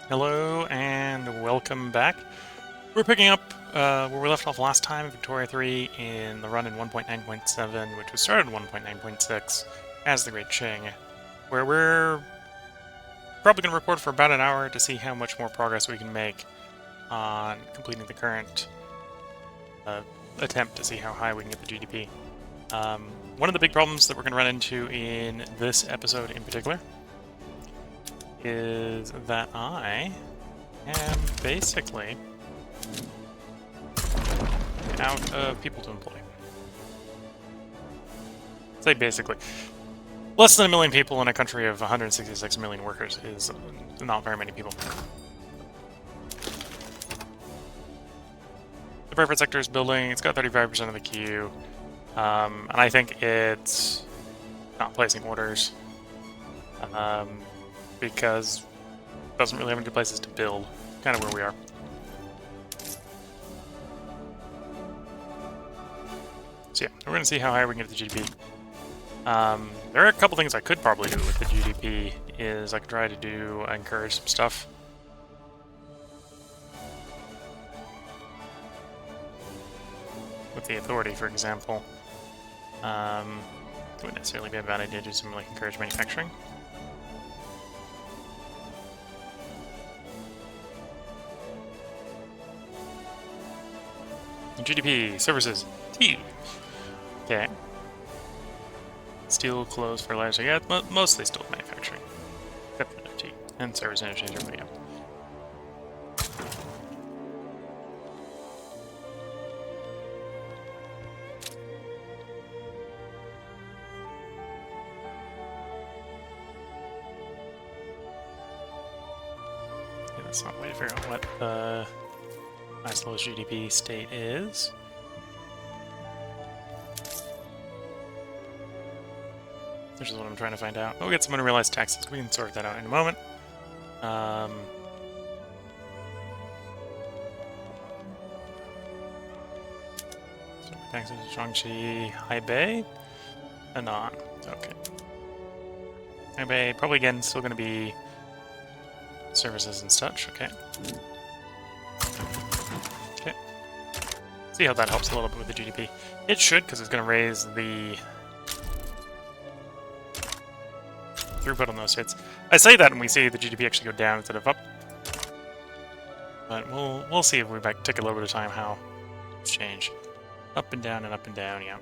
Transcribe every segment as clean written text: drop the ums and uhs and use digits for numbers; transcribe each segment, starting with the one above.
Hello and welcome back. We're picking up where we left off last time, Victoria 3, in the run in 1.9.7, which was started in 1.9.6 as the Great Qing, where we're probably going to record for about an hour to see how much more progress we can make on completing the current attempt to see how high we can get the GDP. One of the big problems that we're going to run into in this episode in particular is that I am basically out of people to employ. Say basically. Less than 1 million people in a country of 166 million workers is not very many people. The private sector is building, it's got 35% of the queue, and I think it's not placing orders because it doesn't really have any places to build, kind of where we are. So yeah, we're going to see how high we can get the GDP. There are a couple things I could probably do with the GDP. Is I could try to encourage some stuff. With the authority, for example. It wouldn't necessarily be a bad idea to do something like encourage manufacturing. GDP, services, tea. Okay. Steel, clothes, fertilizer, yeah, mostly still manufacturing. Except for tea and service interchange, but yeah. That's not a way to figure out what the highest lowest GDP state is. Which is what I'm trying to find out. We'll get some unrealized taxes. We can sort that out in a moment. So taxes, Zhangxi, Haibei, Henan. Okay. Haibei, probably again, still going to be services and such. Okay. Okay. See how that helps a little bit with the GDP. It should, because it's going to raise the throughput on those hits. I say that and we see the GDP actually go down instead of up. But we'll see if we take a little bit of time how it's changed. Up and down, yeah.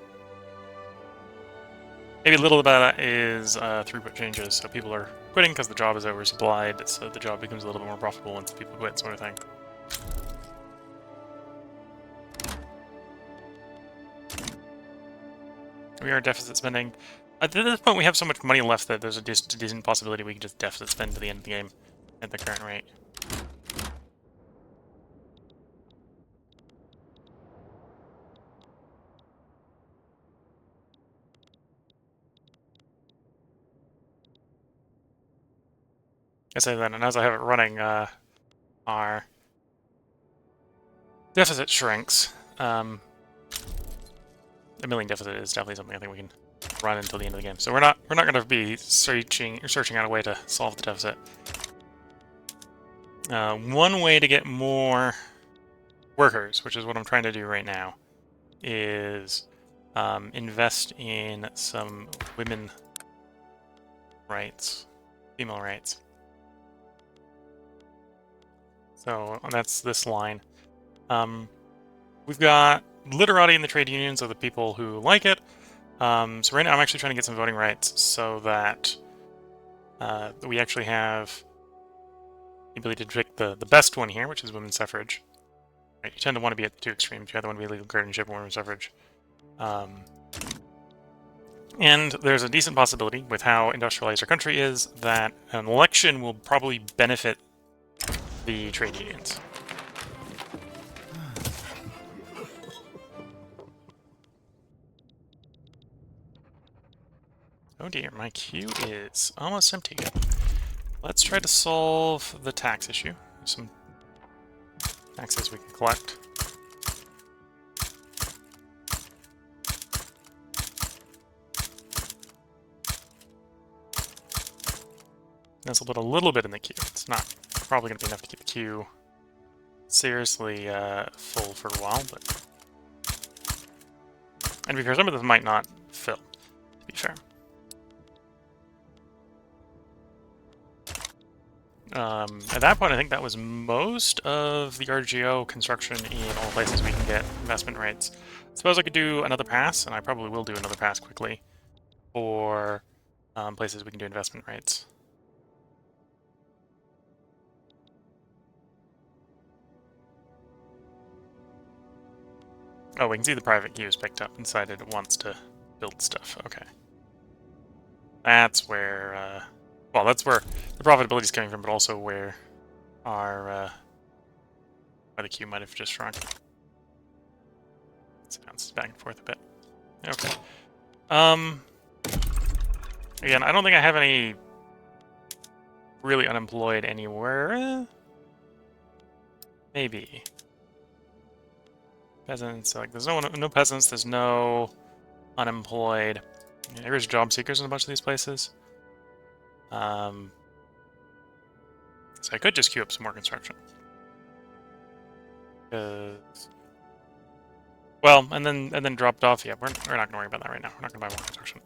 Maybe a little bit of that is throughput changes, so people are quitting because the job is oversupplied, so the job becomes a little bit more profitable once people quit, sort of thing. We are deficit spending. At this point, we have so much money left that there's a decent possibility we can just deficit spend to the end of the game at the current rate. I say that, and as I have it running, our deficit shrinks. A million deficit is definitely something I think we can run until the end of the game. So we're not going to be searching out a way to solve the deficit. One way to get more workers, which is what I'm trying to do right now, is invest in some women rights, female rights. So that's this line. We've got literati in the trade unions of the people who like it. So right now I'm actually trying to get some voting rights so that we actually have the ability to pick the best one here, which is women's suffrage. Right, you tend to want to be at the two extremes. You either want to be legal guardianship or women's suffrage. And there's a decent possibility, with how industrialized our country is, that an election will probably benefit the trade unions. Oh dear, my queue is almost empty. Let's try to solve the tax issue. There's some taxes we can collect. Let's put a little bit in the queue. It's not probably going to be enough to keep the queue seriously full for a while, but... And to be fair, some of them might not fill, to be fair. At that point, I think that was most of the RGO construction in all places we can get investment rates. Suppose I could do another pass, and I probably will do another pass quickly, for places we can do investment rates. Oh, we can see the private queue is picked up and decided it wants to build stuff. Okay. That's where, well, that's where the profitability is coming from, but also where our, why the queue might have just shrunk. It bounces back and forth a bit. Okay. Again, I don't think I have any really unemployed anywhere. Maybe. Peasants, like, there's no peasants, there's no unemployed. There's job seekers in a bunch of these places. So I could just queue up some more construction. Well, and then dropped off. Yeah, we're not gonna worry about that right now. We're not gonna buy more construction.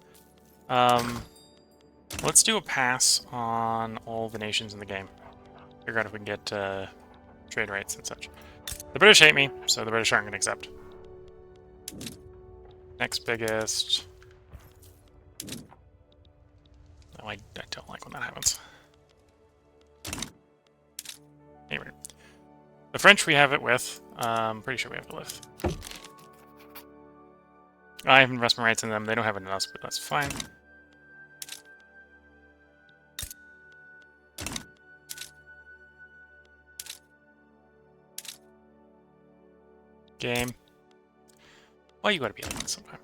Let's do a pass on all the nations in the game. Figure out if we can get trade rates and such. The British hate me, so the British aren't gonna accept. Next biggest. Oh, I don't like when that happens. Anyway. The French we have it with. Pretty sure we have it with. I have investment rights in them. They don't have it in us, but that's fine. Game. Why you gotta be like this sometime?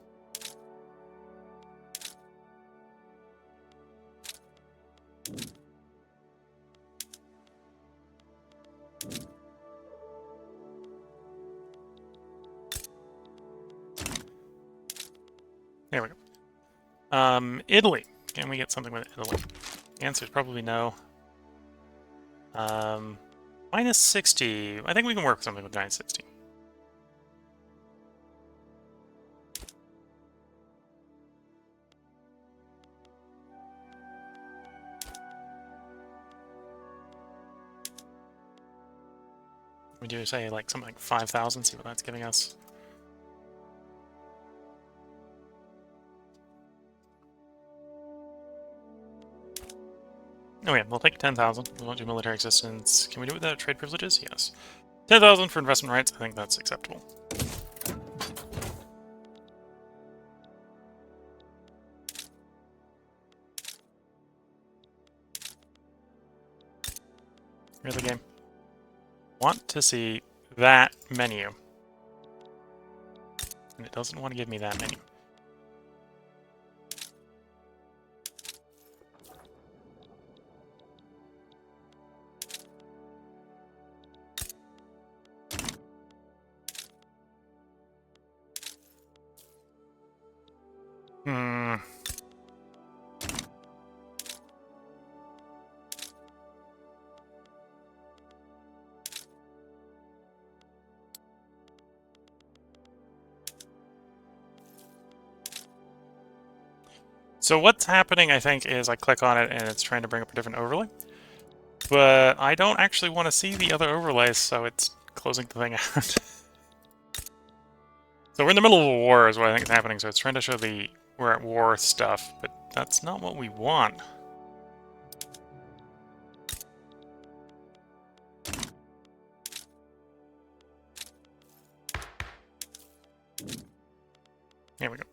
There we go. Italy. Can we get something with Italy? The answer is probably no. Minus 60. I think we can work with something with 960. We do say like something like 5,000, see what that's giving us. Oh yeah, we'll take 10,000. We won't do military existence. Can we do it without trade privileges? Yes. 10,000 for investment rights, I think that's acceptable. Here's the game. Want to see that menu. And it doesn't want to give me that menu. So what's happening, I think, is I click on it and it's trying to bring up a different overlay. But I don't actually want to see the other overlays, so it's closing the thing out. So we're in the middle of a war is what I think is happening, so it's trying to show the we're at war stuff, but that's not what we want. Here we go.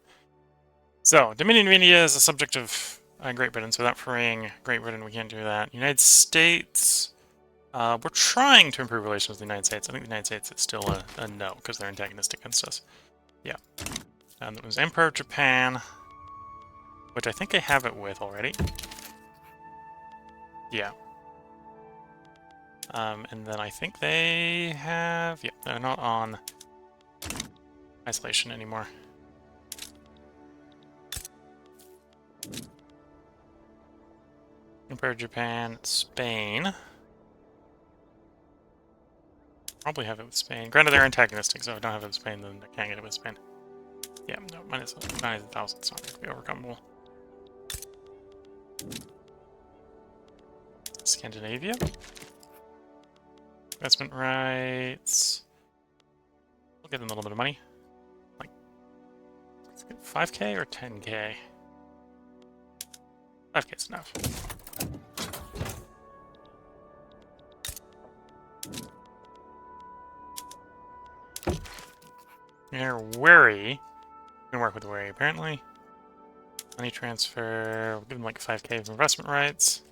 So, Dominion of India is a subject of Great Britain, so without freeing Great Britain, we can't do that. United States, we're trying to improve relations with the United States. I think the United States is still a no, because they're antagonistic against us. Yeah. And it was Emperor of Japan, which I think I have it with already. Yeah. And then I think they have... Yeah, they're not on isolation anymore. Emperor of Japan, Spain. Probably have it with Spain. Granted, they're antagonistic, so if I don't have it with Spain, then I can't get it with Spain. Yeah, no, minus 1,000. It's not going to be overcomable. Scandinavia. Investment rights. We'll give them a little bit of money. Like, 5k or 10k? 5k is enough. They're wary. Can work with wary, apparently. Money transfer. We'll give them like 5k for investment rights.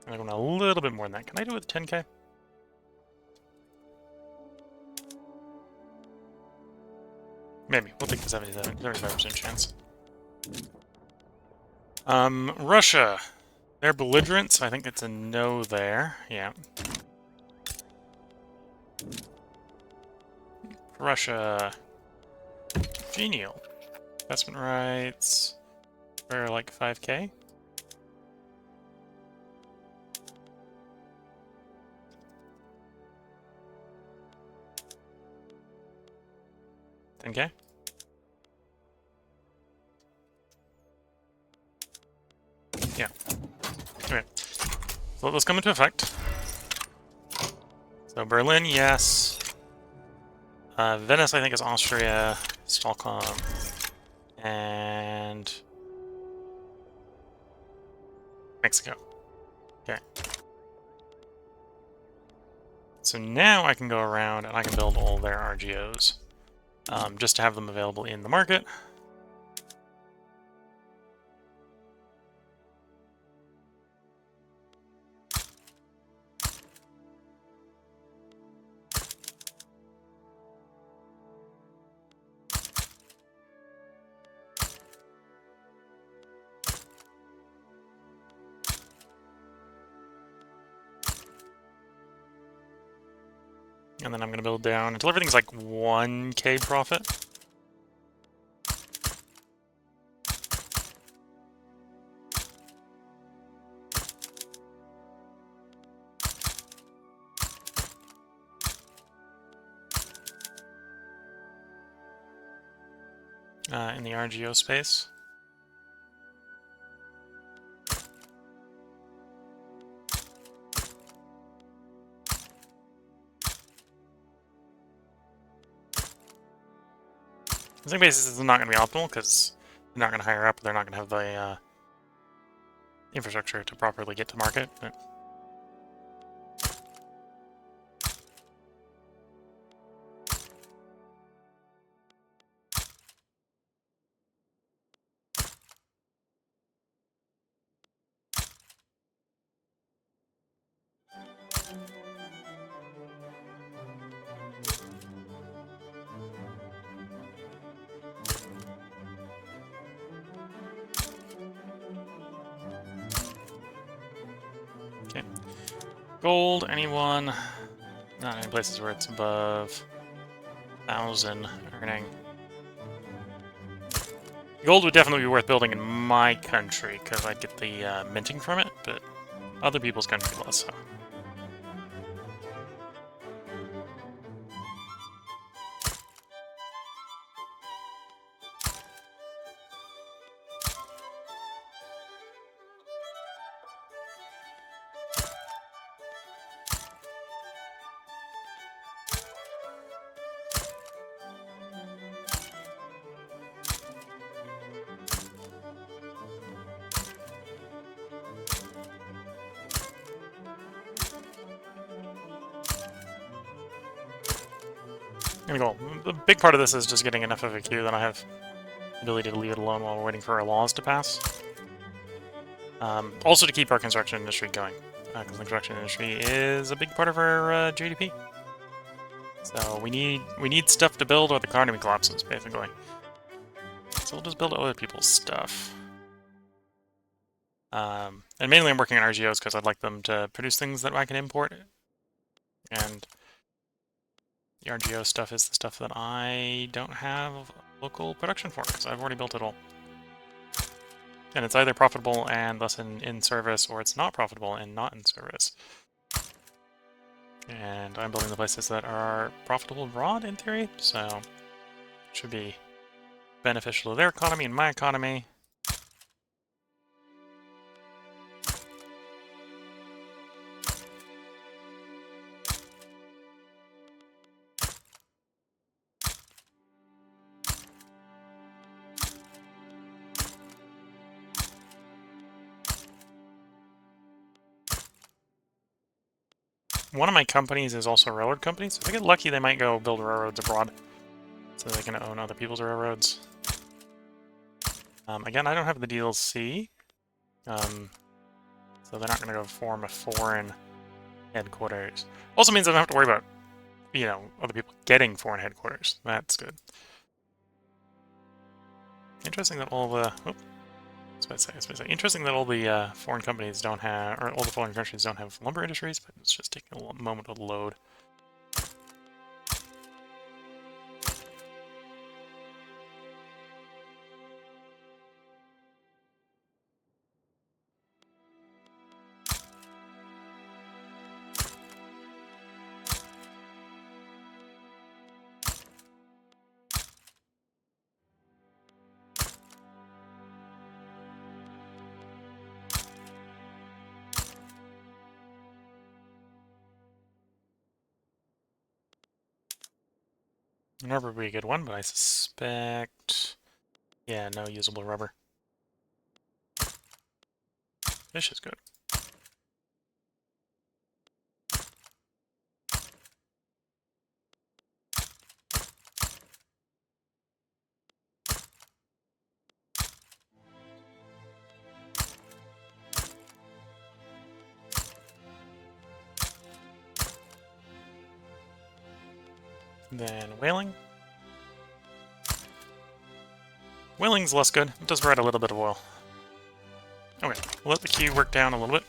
I'm going a little bit more than that. Can I do it with 10k? Maybe. We'll take the 75% chance. Russia. They're belligerent, so I think it's a no there. Yeah. Russia. Genial. Investment rights for like 5k. Okay. Yeah. Okay. So let those come into effect. So Berlin, yes. Venice, I think, is Austria. Stockholm. And Mexico. Okay. So now I can go around and I can build all their RGOs. Just to have them available in the market. And then I'm going to build down until everything's like 1k profit. In the RGO space. I think basis is not going to be optimal because they're not going to hire up. They're not going to have the infrastructure to properly get to market. But okay. Gold, anyone? Not any places where it's above 1,000 earning. Gold would definitely be worth building in my country because I'd get the minting from it, but other people's country less so. The big part of this is just getting enough of a queue that I have the ability to leave it alone while we're waiting for our laws to pass. Also to keep our construction industry going, because the construction industry is a big part of our GDP. So we need stuff to build or the economy collapses, basically. So we'll just build other people's stuff. And mainly I'm working on RGOs because I'd like them to produce things that I can import. And the RGO stuff is the stuff that I don't have local production for, because I've already built it all. And it's either profitable and thus in service, or it's not profitable and not in service. And I'm building the places that are profitable abroad, in theory, so it should be beneficial to their economy and my economy. One of my companies is also a railroad company, so if they get lucky, they might go build railroads abroad, so they can own other people's railroads. Again, I don't have the DLC, so they're not going to go form a foreign headquarters. Also means I don't have to worry about, you know, other people getting foreign headquarters. That's good. Interesting that all the... Oh, interesting that all the foreign companies don't have, or all the foreign countries don't have lumber industries, but it's just taking a moment to load. Rubber would be a good one, but I suspect... Yeah, no usable rubber. Fish is good. Then whaling. Whaling's less good. It does provide a little bit of oil. Okay, we'll let the queue work down a little bit.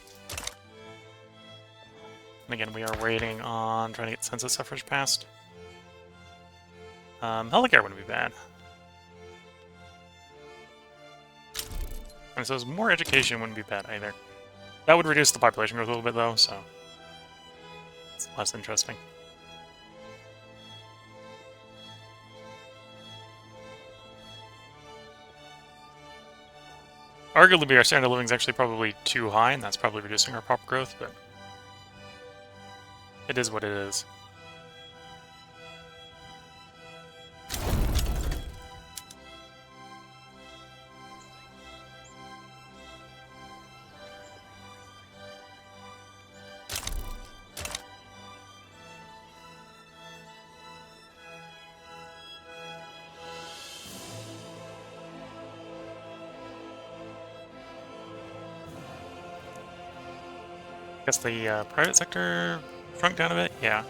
And again, we are waiting on trying to get census suffrage passed. Healthcare wouldn't be bad. And so more education wouldn't be bad either. That would reduce the population growth a little bit though, so it's less interesting. Arguably, our standard of living is actually probably too high, and that's probably reducing our pop growth, but it is what it is. Guess the private sector shrunk down a bit? Yeah.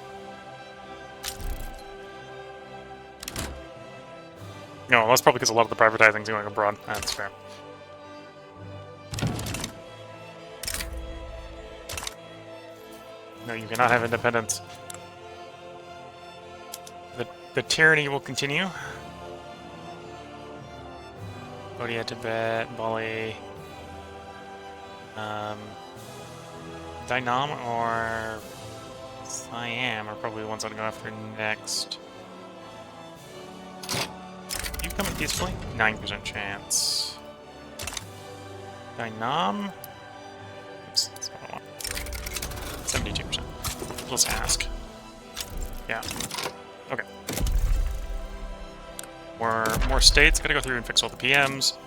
No, that's probably because a lot of the privatizing is going abroad. That's fair. No, you cannot have independence. The tyranny will continue. Cambodia, Tibet, Bali. Dynam or Siam are probably the ones I'm going to go after next. You coming peacefully? 9% chance. Dynam? Oops, that's what I want. 72%. Let's ask. Yeah. Okay. More states. Gotta go through and fix all the PMs.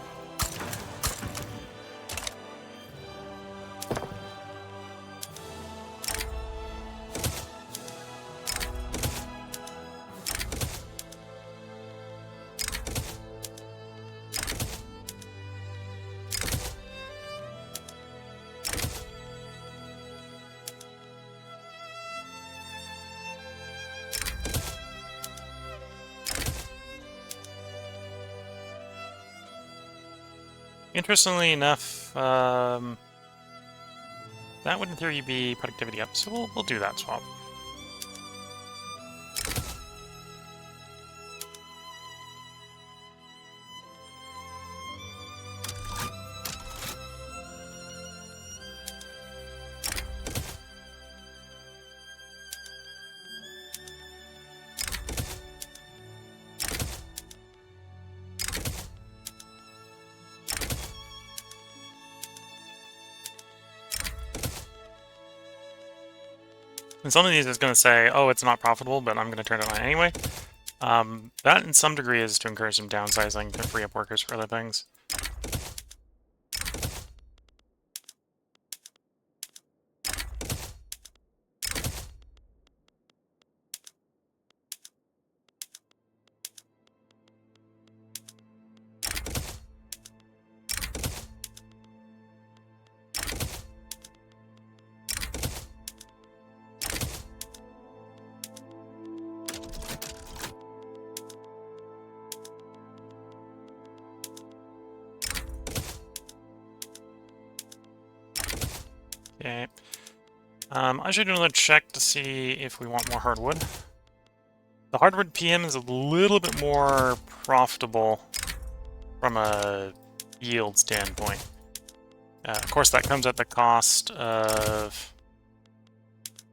Interestingly enough, that would in theory be productivity up, so we'll do that swap. And some of these is going to say, oh, it's not profitable, but I'm going to turn it on anyway. That in some degree is to encourage some downsizing to free up workers for other things. Okay. I should do another check to see if we want more hardwood. The hardwood PM is a little bit more profitable from a yield standpoint. Of course, that comes at the cost of...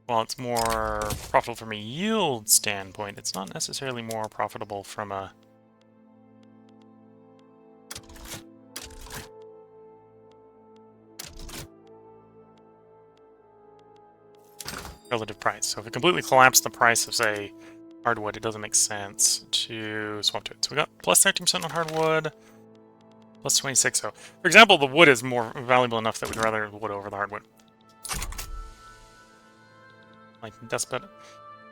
While it's more profitable from a yield standpoint, it's not necessarily more profitable from a... relative price. So if it completely collapsed the price of, say, hardwood, it doesn't make sense to swap to it. So we got plus 13% on hardwood, plus 26. So, for example, the wood is more valuable enough that we'd rather have wood over the hardwood. Like Despot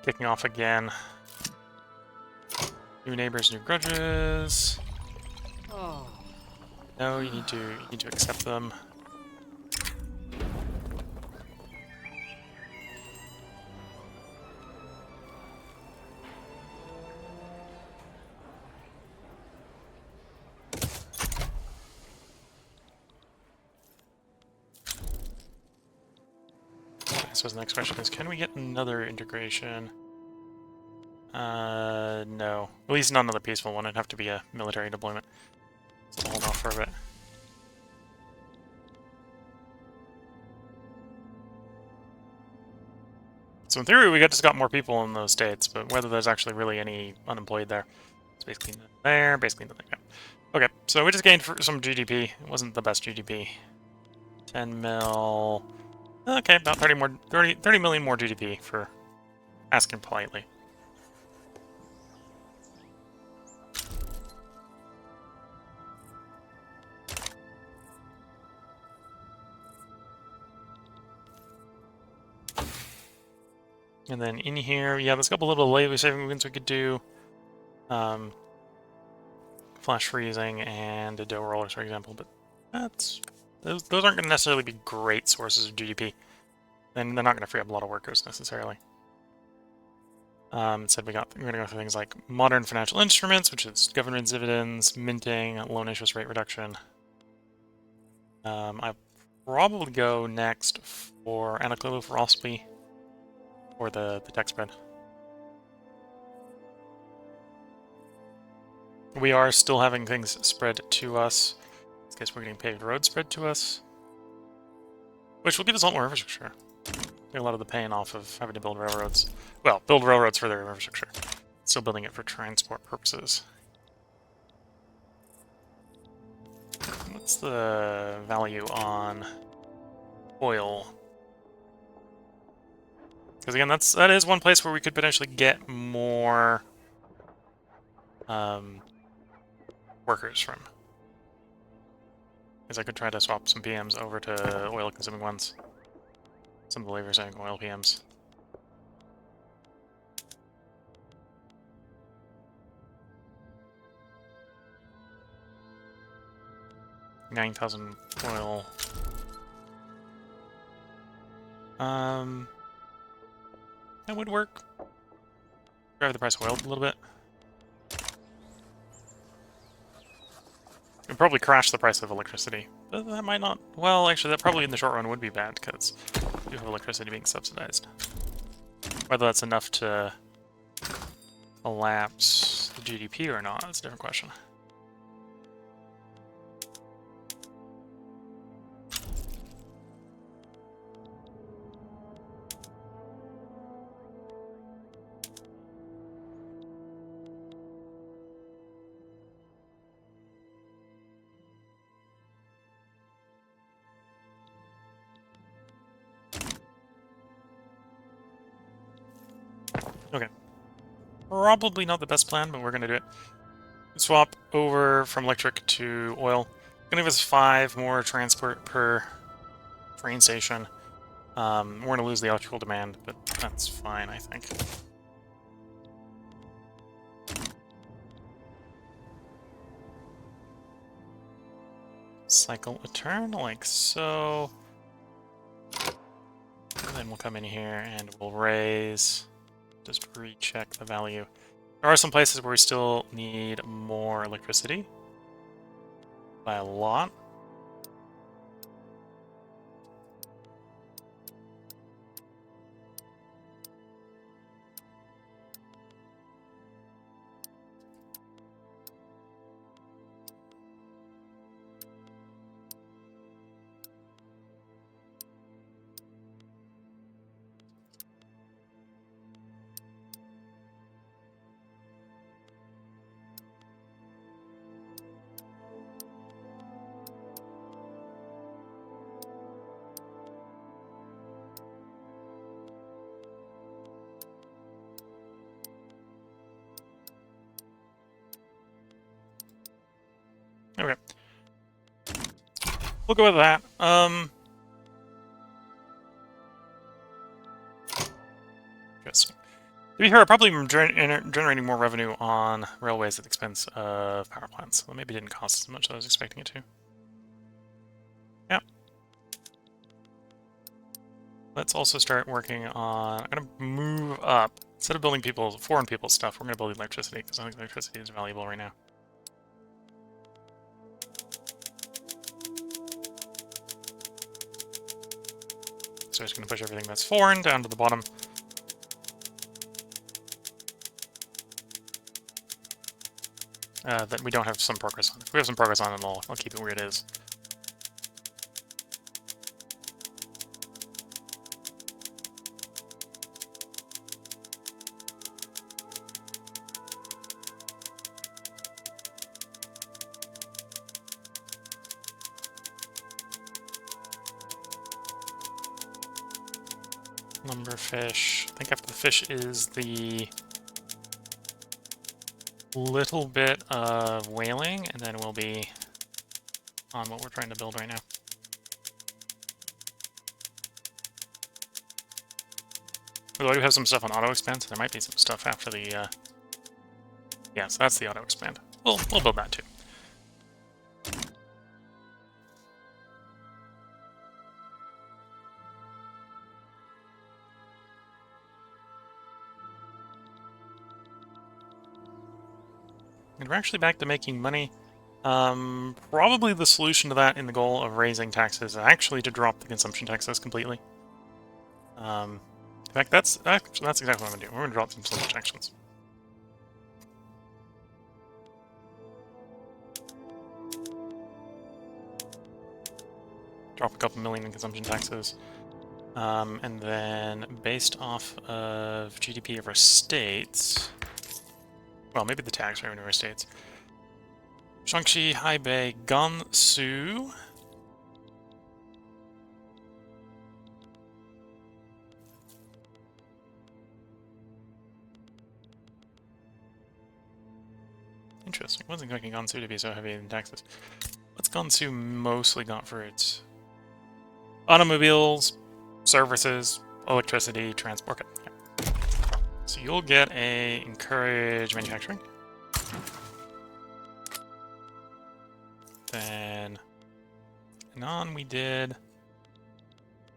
kicking off again. New neighbors, new grudges. Oh. No, you need to accept them. So the next question is, can we get another integration? No. At least not another peaceful one. It'd have to be a military deployment. So we'll hold off for a bit. So in theory, we just got more people in those states, but whether there's actually really any unemployed there, it's basically nothing there, basically nothing there. Okay, so we just gained some GDP. It wasn't the best GDP. 10 mil... Okay, about 30 million more GDP for asking politely. And then in here, yeah, there's a couple little labor saving movements we could do. Flash freezing and dough rollers, for example, but those aren't going to necessarily be great sources of GDP. And they're not going to free up a lot of workers necessarily. Instead, we're going to go for things like modern financial instruments, which is government dividends, minting, loan interest rate reduction. I probably go next for Anaclilo for Osprey or the tech spread. We are still having things spread to us. In this case, we're getting paved roads spread to us, which will give us a lot more infrastructure. A lot of the pain off of having to build railroads. Well, build railroads for their infrastructure. Still building it for transport purposes. What's the value on oil? Because again, that is one place where we could potentially get more workers from. Because I could try to swap some PMs over to oil-consuming ones. Some of the labor-saving oil PMs. $9,000 oil. That would work. Drive the price of oil a little bit. It would probably crash the price of electricity. But that might not... Well, actually, that probably in the short run would be bad, because you have electricity being subsidized. Whether that's enough to collapse the GDP or not, that's a different question. Okay. Probably not the best plan, but we're going to do it. Swap over from electric to oil. Gonna give us 5 more transport per train station. We're going to lose the electrical demand, but that's fine, I think. Cycle a turn, like so. And then we'll come in here and we'll raise. Just recheck the value. There are some places where we still need more electricity. By a lot. Okay. We'll go with that. Interesting. To be fair, I've probably generating more revenue on railways at the expense of power plants. Well, maybe it didn't cost as much as I was expecting it to. Yeah. Let's also start working on... I'm going to move up. Instead of building foreign people's stuff, we're going to build electricity, because I think electricity is valuable right now. So I'm just going to push everything that's foreign down to the bottom. That we don't have some progress on. If we have some progress on it, I'll keep it where it is. Lumberfish. I think after the fish is the little bit of whaling, and then we'll be on what we're trying to build right now. Although we have some stuff on auto expand, so there might be some stuff after the yeah, so that's the auto expand. We'll build that too. And we're actually back to making money. Probably the solution to that in the goal of raising taxes is actually to drop the consumption taxes completely. In fact, that's exactly what I'm going to do. We're going to drop some consumption taxes. Drop a couple million in consumption taxes. And then based off of GDP of our states... Well, maybe the tax revenue of our states. Shaanxi, Hebei, Gansu. Interesting. Wasn't expecting Gansu to be so heavy in taxes. What's Gansu mostly got for its automobiles, services, electricity, transport? Okay. Yeah. So you'll get a encourage manufacturing. Then Henan we did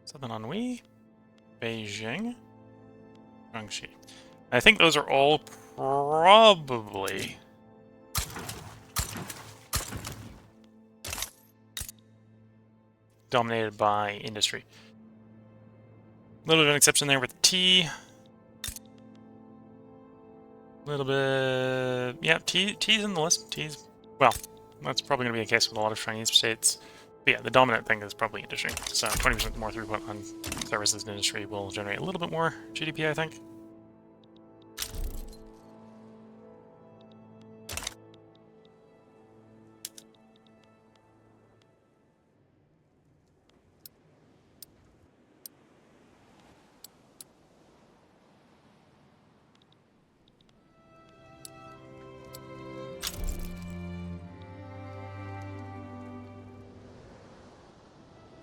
Southern Anhui, Beijing, Guangxi. I think those are all probably dominated by industry. A little bit of an exception there with tea. A little bit... Yeah, tea's in the list. Tea's... Well, that's probably going to be the case with a lot of Chinese states. But yeah, the dominant thing is probably industry. So 20% more throughput on services and industry will generate a little bit more GDP, I think.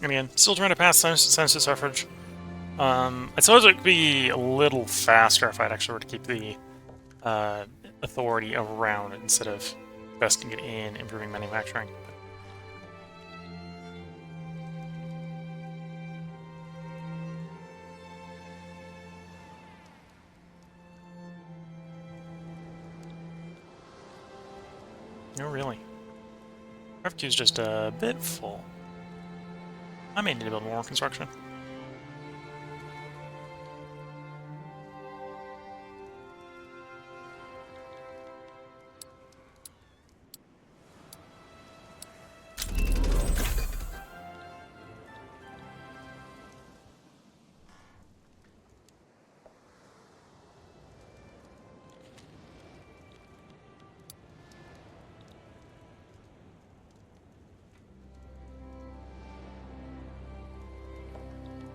And again, still trying to pass census suffrage. I suppose it would be a little faster if I'd actually were to keep the authority around instead of investing it in improving manufacturing. Oh, really? Revenue is just a bit full. I may need to build more construction.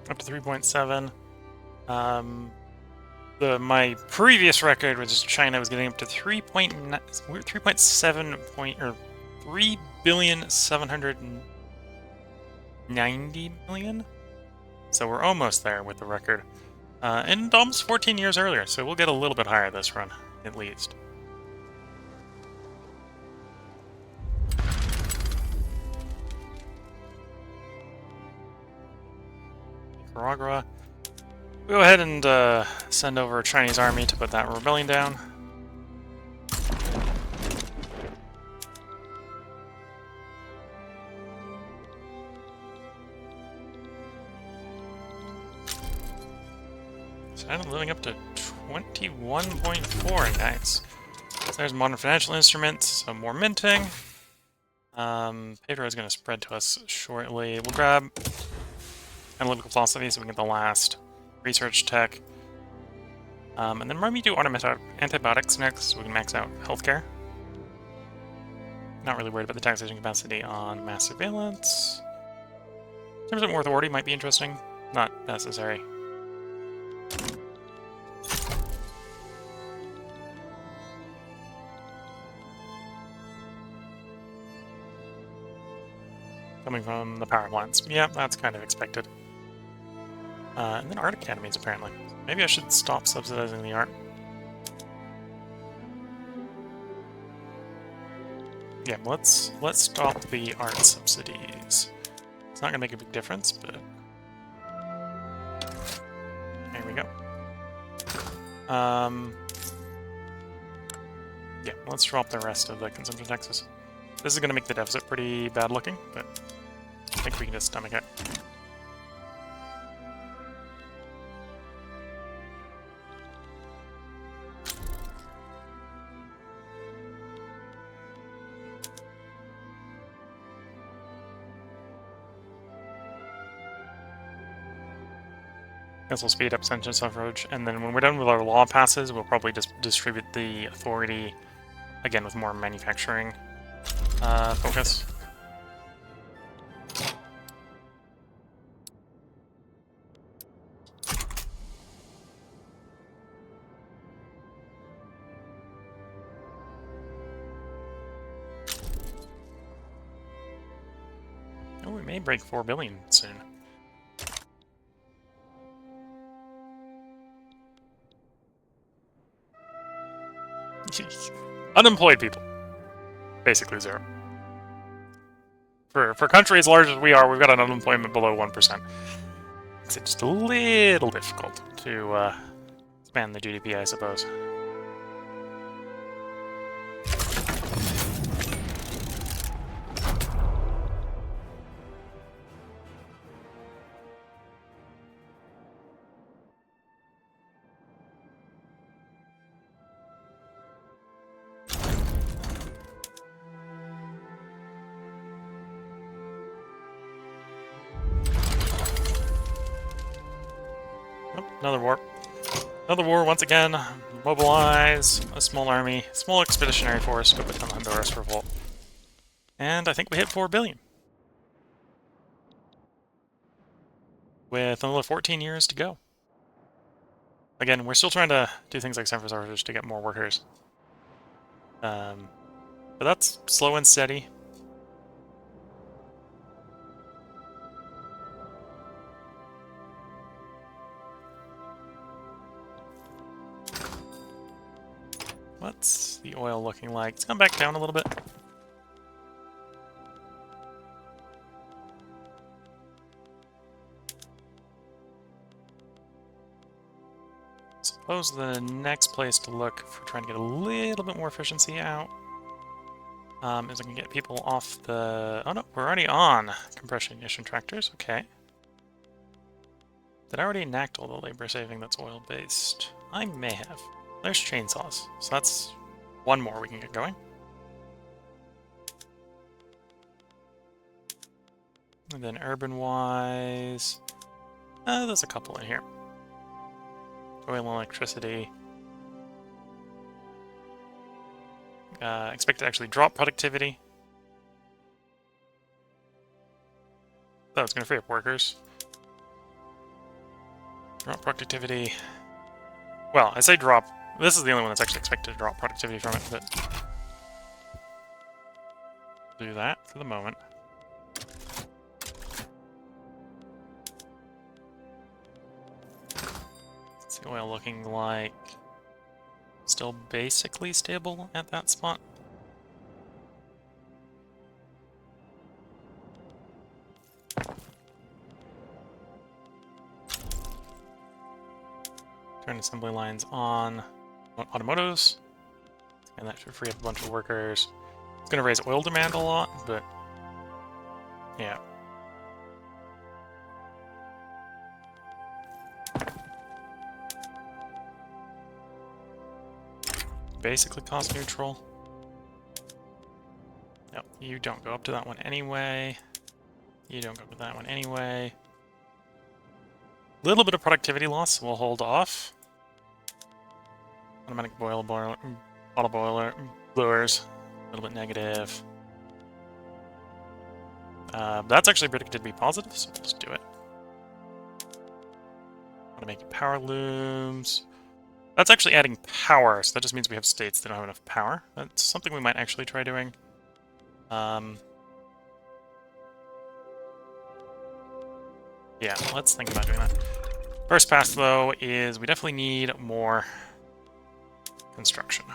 Up to 3.7. My previous record was China was getting up to 3.7 or 3,790,000,000. So we're almost there with the record, and almost 14 years earlier. So we'll get a little bit higher this run, at least. Nicaragua. We'll go ahead and send over a Chinese army to put that rebellion down. So I'm living up to 21.4, nice. So there's modern financial instruments, some more minting. Pedro is going to spread to us shortly. We'll grab analytical philosophy so we can get the last research tech. And then maybe do antibiotics next so we can max out healthcare. Not really worried about the taxation capacity on mass surveillance. 10% more authority might be interesting. Not necessary. Coming from the power plants. Yeah, that's kind of expected. And then art academies, apparently. Maybe I should stop subsidizing the art. Yeah, let's stop the art subsidies. It's not gonna make a big difference, but there we go. Yeah, let's drop the rest of the consumption taxes. This is gonna make the deficit pretty bad looking, but I think we can just stomach it. Guess we'll speed up census suffrage, and then when we're done with our law passes, we'll probably just distribute the authority again with more manufacturing focus. Oh, we may break 4 billion soon. Unemployed people. Basically zero. For a country as large as we are, we've got an unemployment below 1%. It's just a little difficult to expand the GDP, I suppose. Another war. Another war once again. Mobilize a small army, small expeditionary force, go become Honduras revolt. And I think we hit 4 billion. With another 14 years to go. Again, we're still trying to do things like census suffrage to get more workers. But that's slow and steady. What's the oil looking like? It's gone back down a little bit. Suppose the next place to look for trying to get a little bit more efficiency out is I can get people off the... Oh no, we're already on compression ignition tractors. Okay. Did I already enact all the labor saving that's oil-based? I may have. There's chainsaws, so that's one more we can get going. And then urban-wise, there's a couple in here. Oil and electricity. Expect to actually drop productivity. That was going to free up workers. Drop productivity. Well, I say drop. This is the only one that's actually expected to drop productivity from it, but do that for the moment. What's the oil looking like? Still basically stable at that spot. Turn assembly lines on automotives, and that should free up a bunch of workers. It's going to raise oil demand a lot, but yeah. Basically cost neutral. Nope, you don't go up to that one anyway. You don't go to that one anyway. Little bit of productivity loss, we'll hold off. Automatic bottle boiler, blowers, a little bit negative. That's actually predicted to be positive, so we'll just do it. Automatic power looms. That's actually adding power, so that just means we have states that don't have enough power. That's something we might actually try doing. Yeah, let's think about doing that. First pass, though, is we definitely need more construction.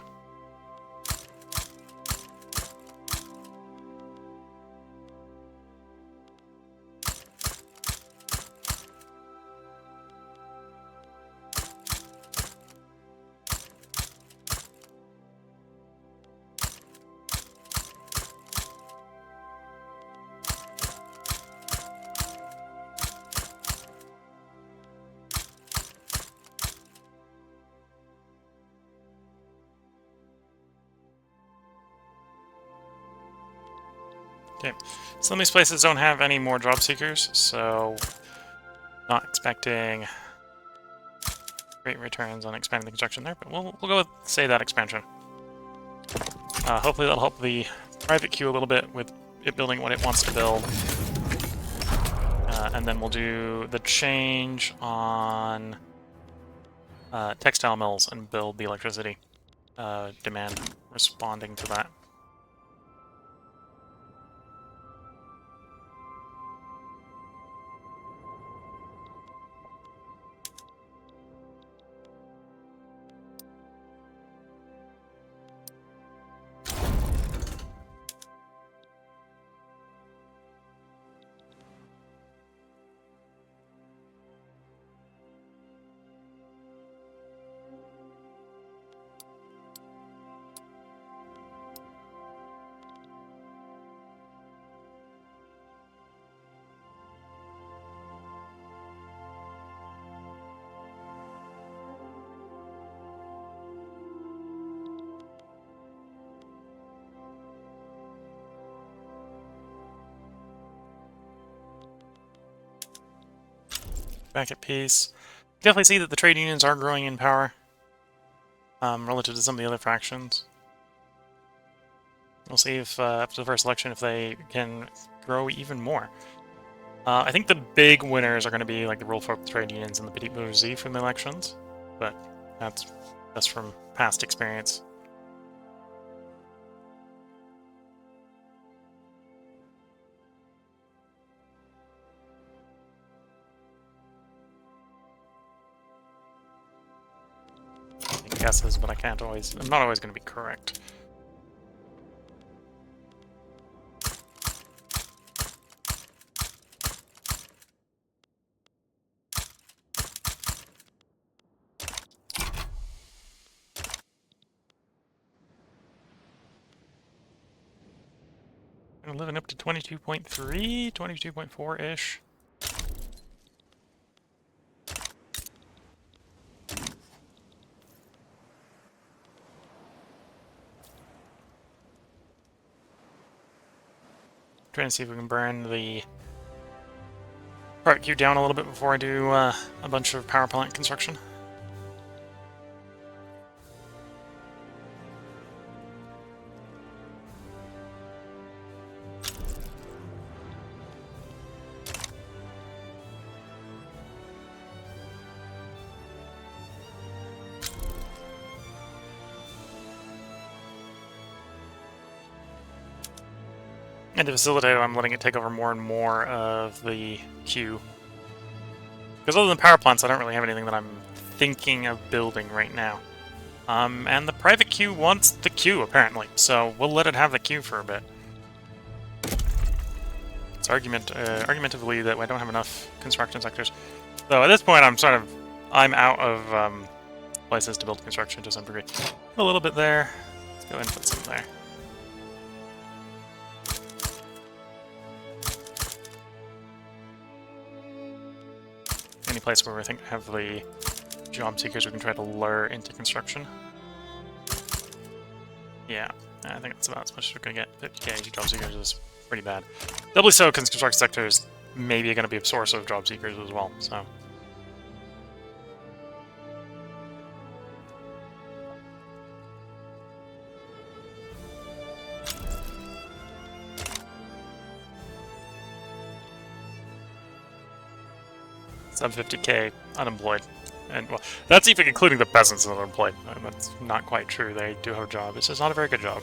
Okay, some of these places don't have any more job seekers, so not expecting great returns on expanding the construction there, but we'll go with, say, that expansion. Hopefully that'll help the private queue a little bit with it building what it wants to build. And then we'll do the change on textile mills and build the electricity demand responding to that. Back at peace. Definitely see that the trade unions are growing in power relative to some of the other factions. We'll see if after the first election if they can grow even more. I think the big winners are going to be like the rural folk trade unions and the petit bourgeoisie from the elections, but that's from past experience. guesses, but I'm not always going to be correct. We're living up to 22.3, 22.4-ish. Trying to see if we can burn the private queue down a little bit before I do a bunch of power plant construction. And to facilitate it, I'm letting it take over more and more of the queue. Because other than power plants, I don't really have anything that I'm thinking of building right now. And the private queue wants the queue, apparently, so we'll let it have the queue for a bit. It's argumentatively that I don't have enough construction sectors. So at this point, I'm out of places to build construction to some degree. A little bit there. Let's go and put some there. Any place where we think have the job seekers we can try to lure into construction. Yeah, I think that's about as much as we're going to get. 50k job seekers is pretty bad. Doubly so because construction sector is maybe going to be a source of job seekers as well, so. Sub 50k unemployed. And, well, that's even including the peasants that are unemployed. That's not quite true. They do have a job. It's just not a very good job.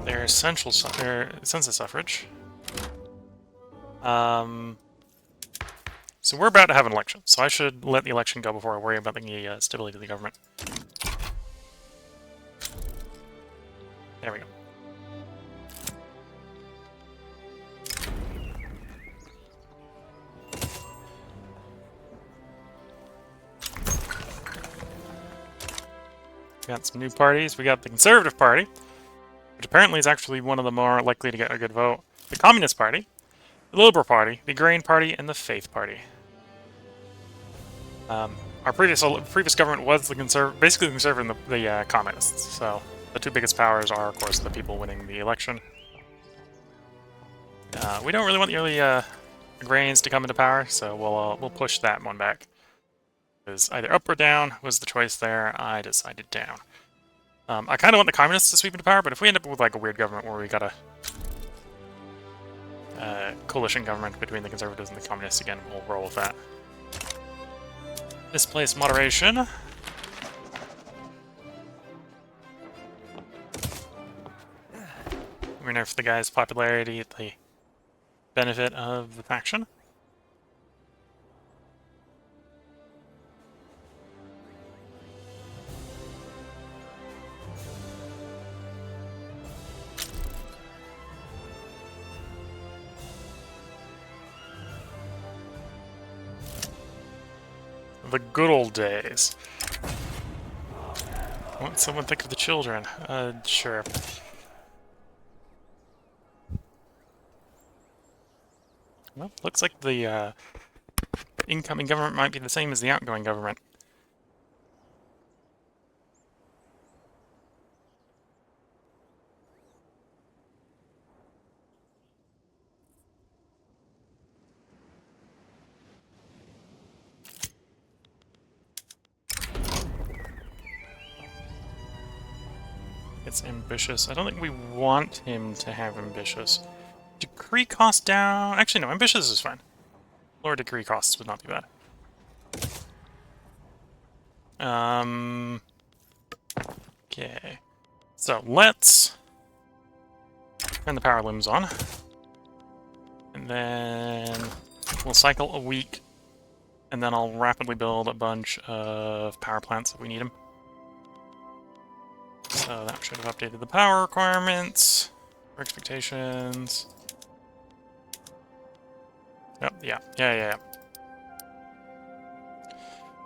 Their census suffrage. So we're about to have an election, so I should let the election go before I worry about the stability of the government. There we go. We got some new parties. We got the Conservative Party, which apparently is actually one of the more likely to get a good vote. The Communist Party, the Liberal Party, the Green Party, and the Faith Party. Our previous government was basically the Conservative and the Communists. So the two biggest powers are, of course, the people winning the election. We don't really want the early Agrarians to come into power, so we'll push that one back. Because either up or down was the choice there. I decided down. I kind of want the Communists to sweep into power, but if we end up with like a weird government where we got a coalition government between the Conservatives and the Communists, again, we'll roll with that. Displaced moderation. We nerf the guy's popularity at the benefit of the faction. The good old days. Won't someone think of the children? Sure. Well, looks like the incoming government might be the same as the outgoing government. It's ambitious. I don't think we want him to have ambitious. Decree cost down... Actually, no, ambitious is fine. Lower decree costs would not be bad. Okay. So, let's turn the power looms on. And then we'll cycle a week and then I'll rapidly build a bunch of power plants if we need them. So that should have updated the power requirements for expectations. Oh, yeah.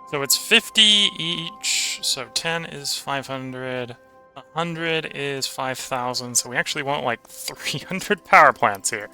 So it's 50 each, so 10 is 500, 100 is 5,000, so we actually want like 300 power plants here.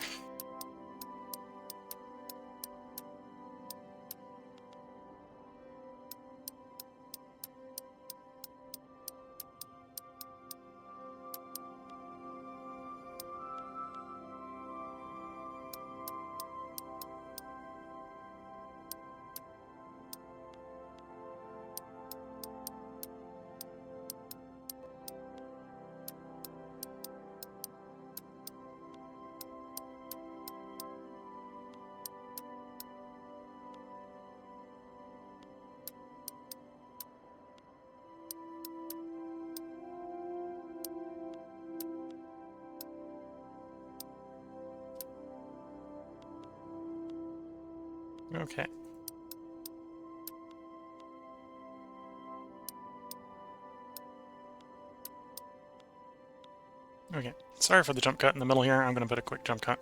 Okay. Okay, sorry for the jump cut in the middle here. I'm going to put a quick jump cut